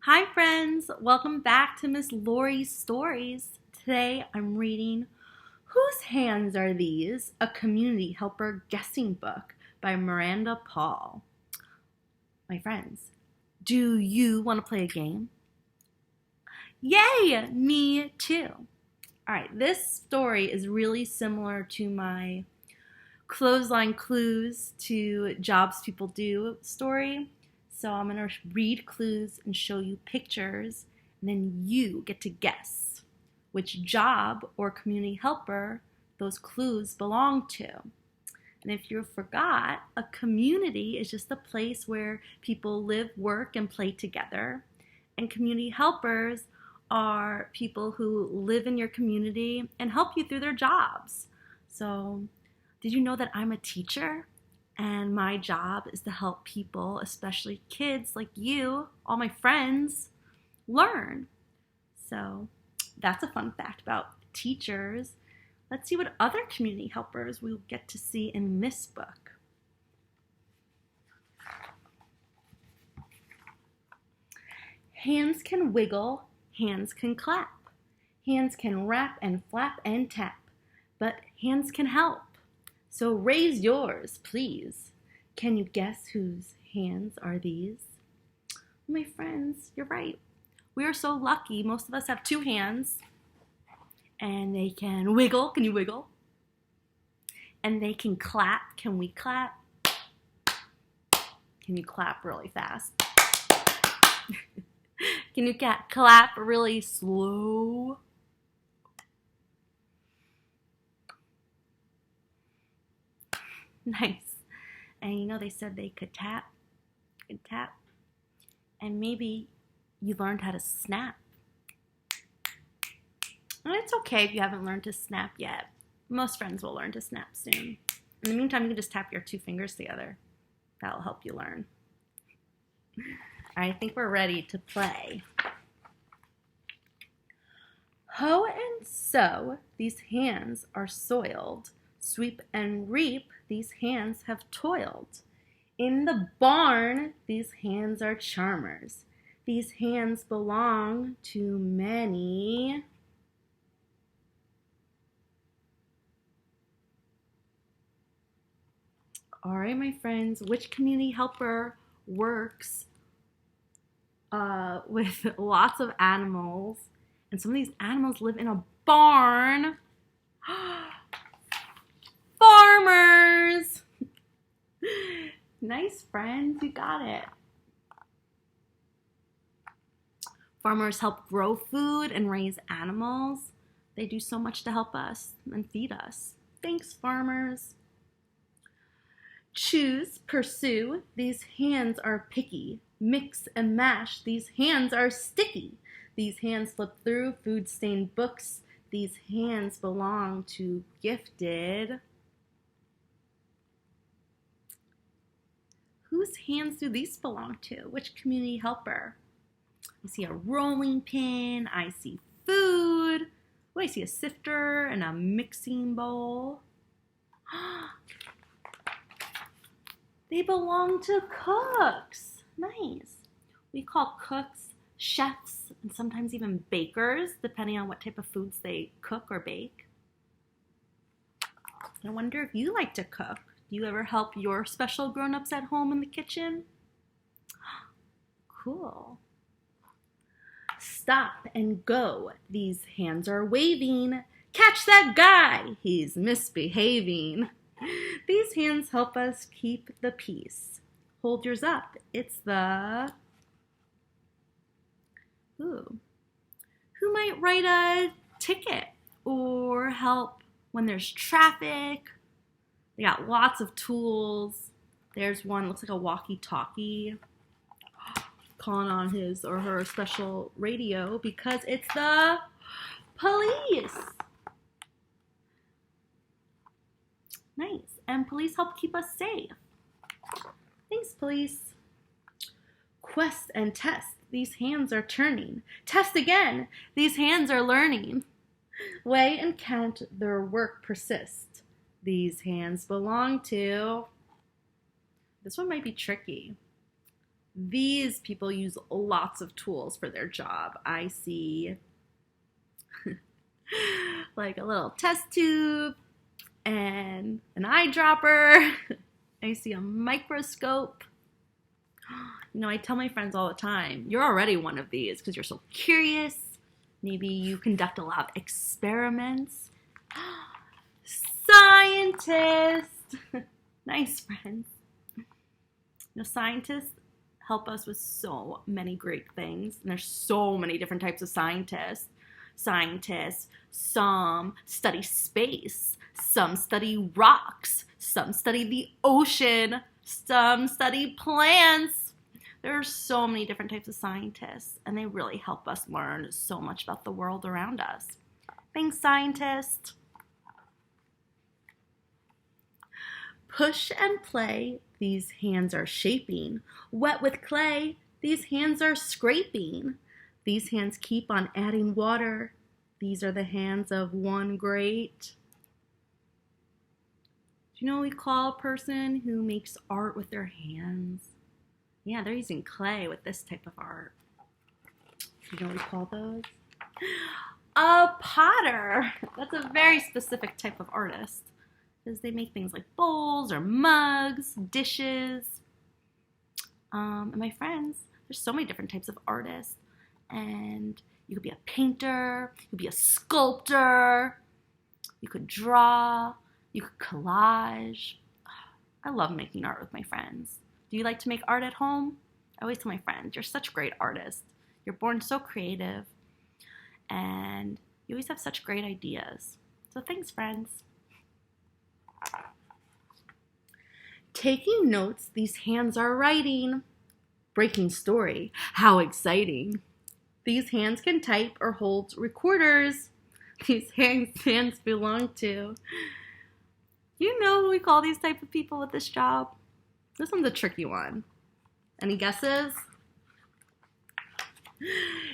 Hi friends, welcome back to Miss Laurie's Stories. Today I'm reading Whose Hands Are These? A Community Helper Guessing Book by Miranda Paul. My friends, do you want to play a game? Yay! Me too. Alright, this story is really similar to my Clothesline Clues to Jobs People Do story. So I'm going to read clues and show you pictures, and then you get to guess which job or community helper those clues belong to. And if you forgot, a community is just a place where people live, work, and play together. And community helpers are people who live in your community and help you through their jobs. So, did you know that I'm a teacher? And my job is to help people, especially kids like you, all my friends, learn. So that's a fun fact about teachers. Let's see what other community helpers we'll get to see in this book. Hands can wiggle, hands can clap. Hands can rap and flap and tap. But hands can help. So raise yours, please. Can you guess whose hands are these? My friends, you're right. We are so lucky. Most of us have two hands. And they can wiggle. Can you wiggle? And they can clap. Can we clap? Can you clap really fast? Can you clap really slow? Nice. And you know they said they could tap. And maybe you learned how to snap. And it's okay if you haven't learned to snap yet. Most friends will learn to snap soon. In the meantime, you can just tap your two fingers together. That'll help you learn. All right, I think we're ready to play. Hoe and sow, these hands are soiled. Sweep and reap, these hands have toiled. In the barn, these hands are charmers. These hands belong to many. All right, my friends, which community helper works with lots of animals? And some of these animals live in a barn. Farmers! Nice, friends. You got it. Farmers help grow food and raise animals. They do so much to help us and feed us. Thanks, farmers. Choose, pursue. These hands are picky. Mix and mash. These hands are sticky. These hands flip through food-stained books. These hands belong to gifted. Whose hands do these belong to? Which community helper? I see a rolling pin. I see food. Oh, I see a sifter and a mixing bowl. They belong to cooks. Nice. We call cooks chefs and sometimes even bakers, depending on what type of foods they cook or bake. I wonder if you like to cook. Do you ever help your special grown-ups at home in the kitchen? Cool. Stop and go. These hands are waving. Catch that guy. He's misbehaving. These hands help us keep the peace. Hold yours up. It's the... Ooh. Who might write a ticket or help when there's traffic? They got lots of tools. There's one, looks like a walkie-talkie, calling on his or her special radio because it's the police. Nice. And police help keep us safe. Thanks, police. Quest and test. These hands are turning. Test again. These hands are learning. Weigh and count. Their work persists. These hands belong to... This one might be tricky. These people use lots of tools for their job. I see like a little test tube and an eyedropper. I see a microscope. You know, I tell my friends all the time, you're already one of these because you're so curious. Maybe you conduct a lot of experiments. Scientist! Nice, friends. You know, scientists help us with so many great things. And there's so many different types of scientists. Some study space, some study rocks, some study the ocean, some study plants. There are so many different types of scientists, and they really help us learn so much about the world around us. Thanks, scientists. Push and play, these hands are shaping. Wet with clay, these hands are scraping. These hands keep on adding water. These are the hands of one great. Do you know what we call a person who makes art with their hands? Yeah, they're using clay with this type of art. Do you know what we call those? A potter. That's a very specific type of artist, because they make things like bowls or mugs, dishes. And my friends, there's so many different types of artists. And you could be a painter, you could be a sculptor, you could draw, you could collage. I love making art with my friends. Do you like to make art at home? I always tell my friends, you're such great artists. You're born so creative, and you always have such great ideas. So thanks, friends. Taking notes, these hands are writing. Breaking story, how exciting. These hands can type or hold recorders. These hands belong to. You know who we call these type of people with this job? This one's a tricky one. Any guesses?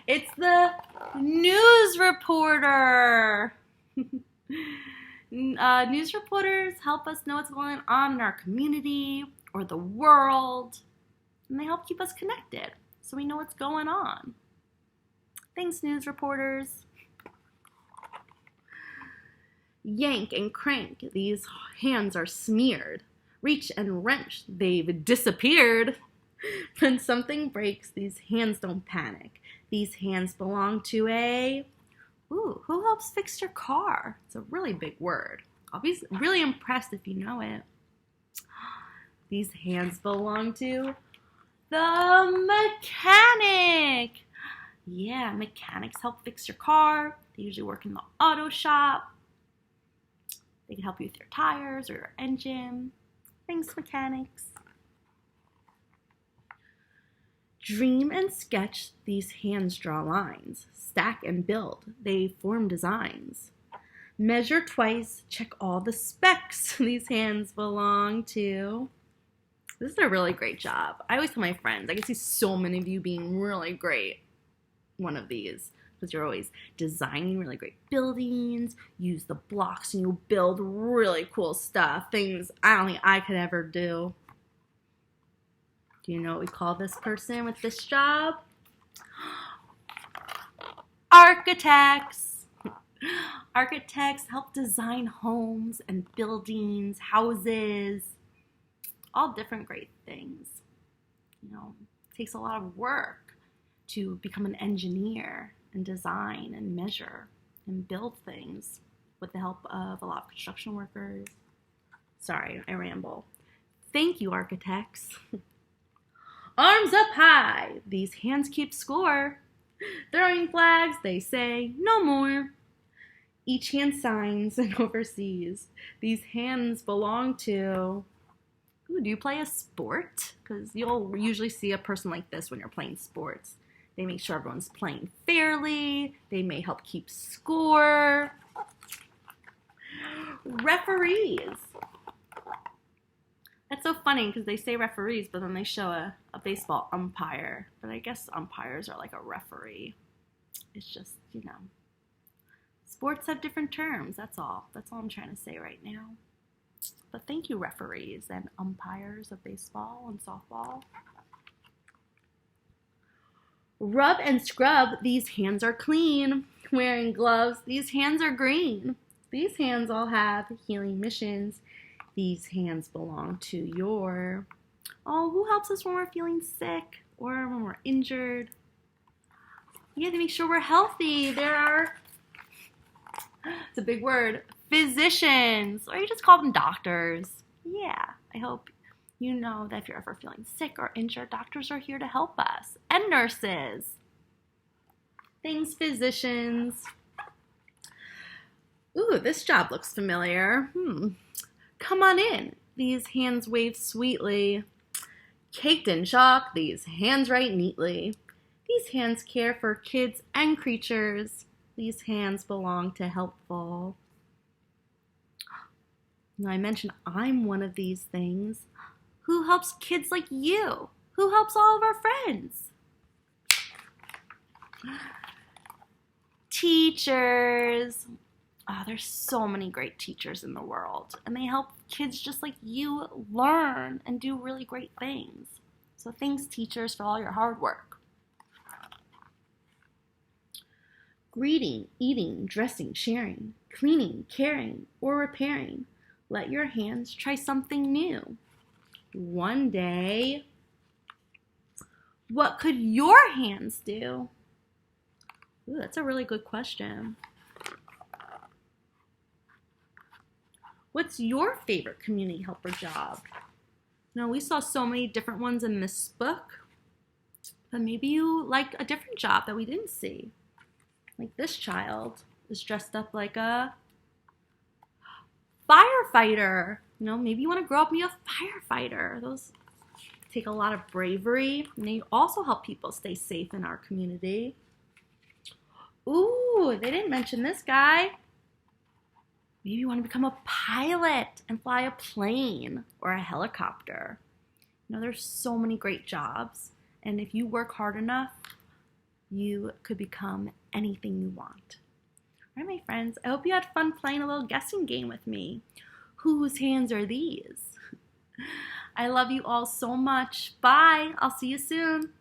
It's the news reporter. News reporters help us know what's going on in our community or the world, and they help keep us connected so we know what's going on. Thanks, news reporters. Yank and crank, these hands are smeared. Reach and wrench, they've disappeared. When something breaks, these hands don't panic. These hands belong to a... Ooh, who helps fix your car? It's a really big word. I'll be really impressed if you know it. These hands belong to the mechanic. Yeah, mechanics help fix your car. They usually work in the auto shop. They can help you with your tires or your engine. Thanks, mechanics. Dream and sketch, these hands draw lines. Stack and build, they form designs. Measure twice, check all the specs these hands belong to. This is a really great job. I always tell my friends, I can see so many of you being really great one of these, because you're always designing really great buildings, use the blocks, and you build really cool stuff, things I don't think I could ever do. Do you know what we call this person with this job? Architects. Architects help design homes and buildings, houses, all different great things. You know, it takes a lot of work to become an engineer and design and measure and build things with the help of a lot of construction workers. Sorry, I ramble. Thank you, architects. Arms up high, these hands keep score. Throwing flags, they say, no more. Each hand signs and oversees. These hands belong to... Ooh, do you play a sport? Because you'll usually see a person like this when you're playing sports. They make sure everyone's playing fairly. They may help keep score. Referees. That's so funny because they say referees, but then they show a baseball umpire. But I guess umpires are like a referee. It's just, you know, sports have different terms. That's all. That's all I'm trying to say right now. But thank you, referees and umpires of baseball and softball. Rub and scrub, these hands are clean. Wearing gloves, these hands are green. These hands all have healing missions. These hands belong to your... Oh, who helps us when we're feeling sick or when we're injured? We have to make sure we're healthy. There are, it's a big word, physicians, or you just call them doctors. Yeah, I hope you know that if you're ever feeling sick or injured, doctors are here to help us. And nurses. Thanks, physicians. Ooh, this job looks familiar. Come on in. These hands wave sweetly. Caked in chalk, these hands write neatly. These hands care for kids and creatures. These hands belong to helpful. Now I mentioned I'm one of these things. Who helps kids like you? Who helps all of our friends? Teachers. Oh, there's so many great teachers in the world, and they help kids just like you learn and do really great things. So thanks, teachers, for all your hard work. Greeting, eating, dressing, sharing, cleaning, caring, or repairing. Let your hands try something new. One day, what could your hands do? Ooh, that's a really good question. What's your favorite community helper job? Now, we saw so many different ones in this book, but maybe you like a different job that we didn't see. Like this child is dressed up like a firefighter. You know, maybe you want to grow up and be a firefighter. Those take a lot of bravery, and they also help people stay safe in our community. Ooh, they didn't mention this guy. Maybe you want to become a pilot and fly a plane or a helicopter. You know, there's so many great jobs, and if you work hard enough, you could become anything you want. All right, my friends, I hope you had fun playing a little guessing game with me. Whose hands are these? I love you all so much. Bye. I'll see you soon.